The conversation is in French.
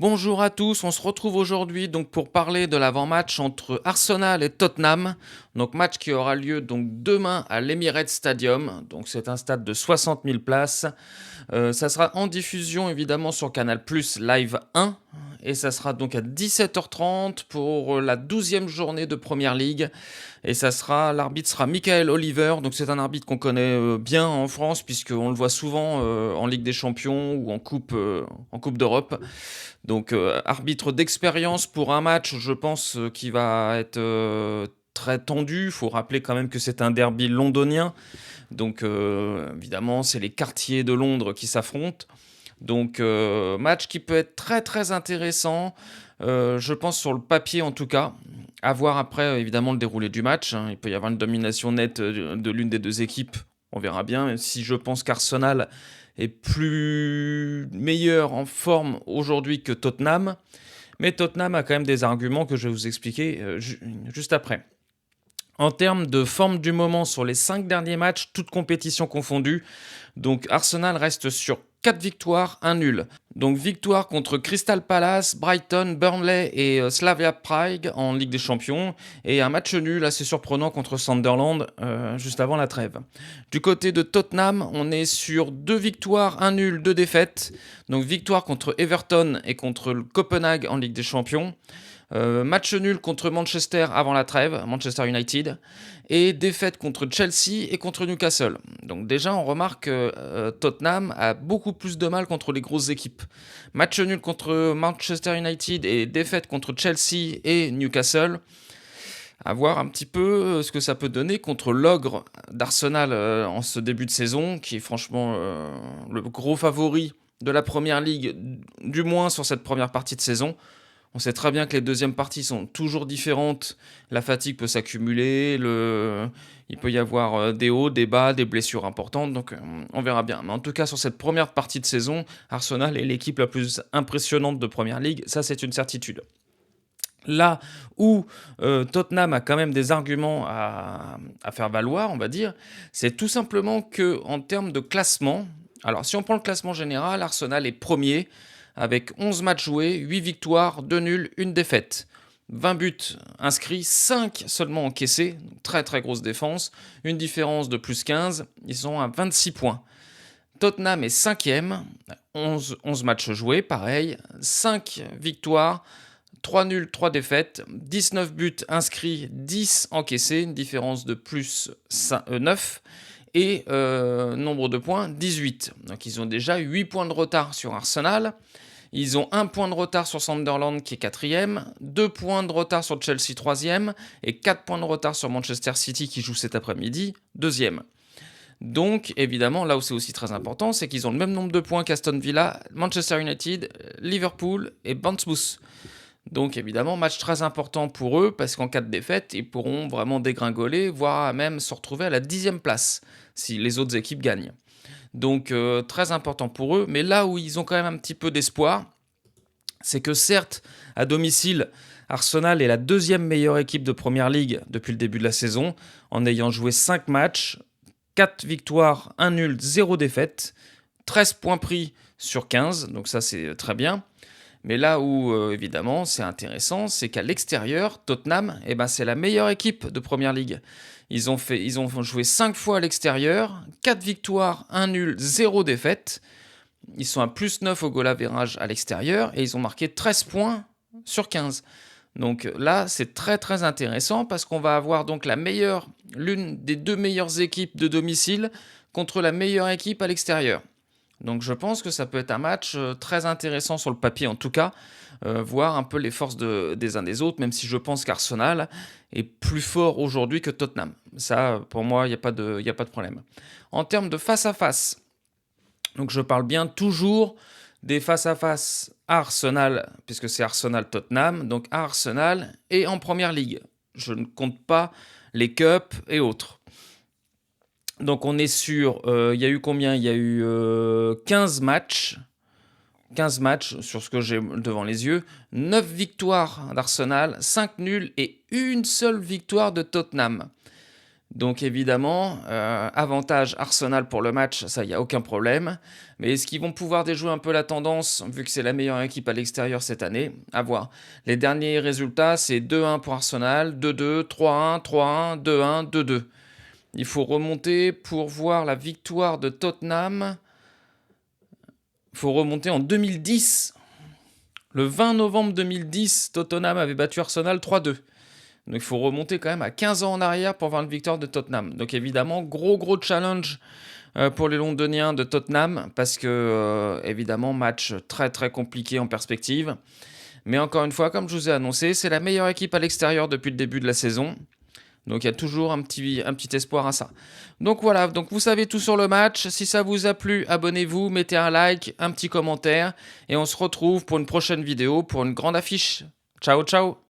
Bonjour à tous, on se retrouve aujourd'hui donc pour parler de l'avant-match entre Arsenal et Tottenham. Donc match qui aura lieu donc demain à l'Emirates Stadium. Donc c'est un stade de 60 000 places. Ça sera en diffusion évidemment sur Canal+ Live 1 et ça sera donc à 17h30 pour la 12e journée de Première League. Et l'arbitre sera Michael Oliver, donc c'est un arbitre qu'on connaît bien en France puisqu'on le voit souvent en Ligue des Champions ou en Coupe d'Europe. Donc arbitre d'expérience pour un match, je pense, qui va être très tendu. Il faut rappeler quand même que c'est un derby londonien. Donc évidemment, c'est les quartiers de Londres qui s'affrontent. Donc match qui peut être très très intéressant, je pense sur le papier en tout cas. À voir après évidemment le déroulé du match, hein. Il peut y avoir une domination nette de l'une des deux équipes, on verra bien. Même si je pense qu'Arsenal est plus meilleur en forme aujourd'hui que Tottenham. Mais Tottenham a quand même des arguments que je vais vous expliquer juste après. En termes de forme du moment sur les 5 derniers matchs, toutes compétitions confondues, donc Arsenal reste sur 4 victoires, 1 nul. Donc victoire contre Crystal Palace, Brighton, Burnley et Slavia Prague en Ligue des Champions. Et un match nul assez surprenant contre Sunderland juste avant la trêve. Du côté de Tottenham, on est sur 2 victoires, 1 nul, 2 défaites. Donc victoire contre Everton et contre le Copenhague en Ligue des Champions. Match nul contre Manchester avant la trêve, Manchester United, et défaite contre Chelsea et contre Newcastle. Donc déjà, on remarque que Tottenham a beaucoup plus de mal contre les grosses équipes. Match nul contre Manchester United et défaite contre Chelsea et Newcastle. À voir un petit peu ce que ça peut donner contre l'ogre d'Arsenal en ce début de saison, qui est franchement le gros favori de la Première Ligue, du moins sur cette première partie de saison. On sait très bien que les deuxièmes parties sont toujours différentes. La fatigue peut s'accumuler, il peut y avoir des hauts, des bas, des blessures importantes. Donc on verra bien. Mais en tout cas, sur cette première partie de saison, Arsenal est l'équipe la plus impressionnante de Première Ligue. Ça, c'est une certitude. Là où Tottenham a quand même des arguments à faire valoir, on va dire, c'est tout simplement qu'en termes de classement, alors si on prend le classement général, Arsenal est premier avec 11 matchs joués, 8 victoires, 2 nuls, 1 défaite. 20 buts inscrits, 5 seulement encaissés, très très grosse défense, une différence de plus 15, ils sont à 26 points. Tottenham est 5e, 11 matchs joués, pareil, 5 victoires, 3 nuls, 3 défaites, 19 buts inscrits, 10 encaissés, une différence de plus 9, et nombre de points, 18. Donc ils ont déjà 8 points de retard sur Arsenal. Ils ont 1 point de retard sur Sunderland qui est 4e, 2 points de retard sur Chelsea 3e et 4 points de retard sur Manchester City qui joue cet après-midi 2e. Donc évidemment là où c'est aussi très important, c'est qu'ils ont le même nombre de points qu'Aston Villa, Manchester United, Liverpool et Bournemouth. Donc évidemment, match très important pour eux, parce qu'en cas de défaite, ils pourront vraiment dégringoler, voire même se retrouver à la 10e place, si les autres équipes gagnent. Donc très important pour eux, mais là où ils ont quand même un petit peu d'espoir, c'est que certes, à domicile, Arsenal est la 2e meilleure équipe de Première Ligue depuis le début de la saison, en ayant joué 5 matchs, 4 victoires, 1 nul, 0 défaite, 13 points pris sur 15, donc ça c'est très bien. Mais là où, évidemment, c'est intéressant, c'est qu'à l'extérieur, Tottenham, c'est la meilleure équipe de Première Ligue. Ils ont joué 5 fois à l'extérieur, 4 victoires, 1 nul, 0 défaite. Ils sont à plus 9 au goal average à l'extérieur et ils ont marqué 13 points sur 15. Donc là, c'est très très intéressant parce qu'on va avoir donc l'une des 2 meilleures équipes de domicile contre la meilleure équipe à l'extérieur. Donc je pense que ça peut être un match très intéressant sur le papier en tout cas, voir un peu les forces des uns des autres, même si je pense qu'Arsenal est plus fort aujourd'hui que Tottenham. Ça, pour moi, il n'y a pas de problème. En termes de face-à-face, donc je parle bien toujours des face-à-face à Arsenal, puisque c'est Arsenal-Tottenham, donc à Arsenal et en Première Ligue. Je ne compte pas les cups et autres. Donc on est sur, il y a eu combien? Il y a eu 15 matchs. 15 matchs sur ce que j'ai devant les yeux. 9 victoires d'Arsenal, 5 nuls et une seule victoire de Tottenham. Donc évidemment, avantage Arsenal pour le match, ça, il y a aucun problème. Mais est-ce qu'ils vont pouvoir déjouer un peu la tendance, vu que c'est la meilleure équipe à l'extérieur cette année? À voir. Les derniers résultats, c'est 2-1 pour Arsenal, 2-2, 3-1, 3-1, 2-1, 2-2. Il faut remonter pour voir la victoire de Tottenham. Il faut remonter en 2010. Le 20 novembre 2010, Tottenham avait battu Arsenal 3-2. Donc il faut remonter quand même à 15 ans en arrière pour voir une victoire de Tottenham. Donc évidemment, gros challenge pour les Londoniens de Tottenham, parce que évidemment, match très compliqué en perspective. Mais encore une fois, comme je vous ai annoncé, c'est la meilleure équipe à l'extérieur depuis le début de la saison. Donc il y a toujours un petit espoir à ça. Donc voilà, donc vous savez tout sur le match. Si ça vous a plu, abonnez-vous, mettez un like, un petit commentaire. Et on se retrouve pour une prochaine vidéo, pour une grande affiche. Ciao.